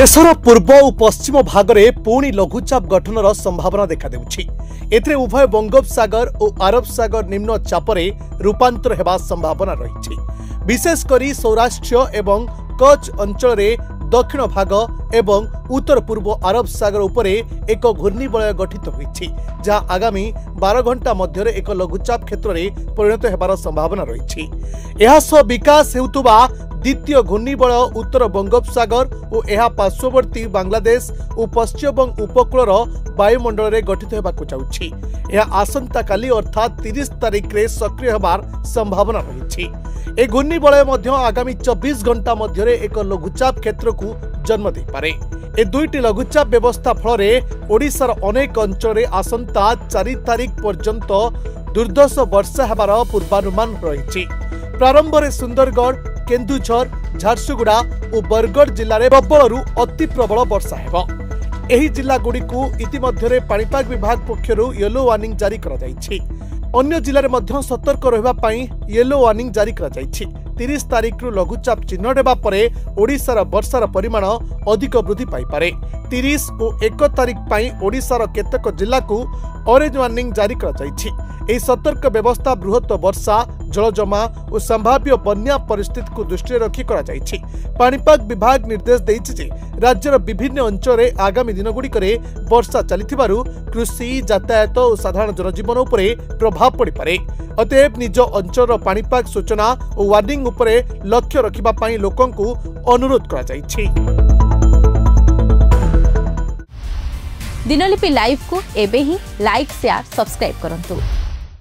देशर पूर्व और पश्चिम भाग में पुणी लघुचाप गठनर संभावना देखा देउछि। एथिरे उभय बंगोपसागर और अरब सागर निम्न चापरे रूपांतर हेबा संभावना रही। विशेषकर सौराष्ट्र एवं कच्छ अंचल दक्षिण भाग एवं उत्तर पूर्व अरब सागर उपरे एक घूर्णिबलय गठित होइछि, जहाँ आगामी 12 घंटा मध्य एक लघुचाप क्षेत्र में परिणत होबार संभावना रही। यह विकास हेउतुबा द्वितीय घूर्णिबलय उत्तर बंगोपसागर और यह पार्श्ववर्ती बांग्लादेश और पश्चिम उपकूल वायुमंडल में गठित होगाकू जाउछि। यह आसंता काली अर्थात 30 तारिख रे सक्रिय होबार संभावना रही। ए घूर्णिबलय मध्य आगामी 24 घंटा मध्य एक लघुचाप क्षेत्र को जन्म दे पारे। ए दुईटी लघुचाप व्यवस्था फल ओडिशार अनेक अंचल में आसंता 4 तारिख पर्यंत दुर्दश वर्षा हेबार पूर्वानुमान रही। प्रारंभ में सुंदरगढ़, केन्दुझर, झारसुगुड़ा और बरगढ़ जिले में प्रबल अति प्रबल वर्षा हेबो। एही जिला गुड़िकु इतिमध्यरे पाणीपाग विभाग पक्षरु येलो वार्निंग जारी करा जायछि। अन्य जिले में सतर्क रहिबा पई येलो वार्निंग जारी करा जायछि। 30 तारिख रु लघुचाप चिन्ह हेबा परे ओडिशार वर्षार परिमाण अधिक वृद्धि पाई पारे। 30 और 1 तारिख पई ओडिशार केतक जिला को ऑरेंज वार्निंग जारी करा जायछि। एही सतर्क व्यवस्था बृहत वर्षा, जलजमा और संभाव्य बन्या परिस्थिति को दृष्टि रखी करा जायछि। पाणीपाग विभाग निर्देश देइछि जे राज्यर विभिन्न अंचल में आगामी दिनगुड़िक वर्षा चलिथिबारु कृषि, यातायात और साधारण जनजीवन उपरे प्रभाव पड़ी पारे। अतएव निज अंचल पाणीपाग सूचना और वार्निंग उपरे लक्ष्य रखिबा पई लोकंकु अनुरोध करा जायछि। दिनलिपि लाइव को एबे ही लाइक, शेयर, सब्सक्राइब करंतु।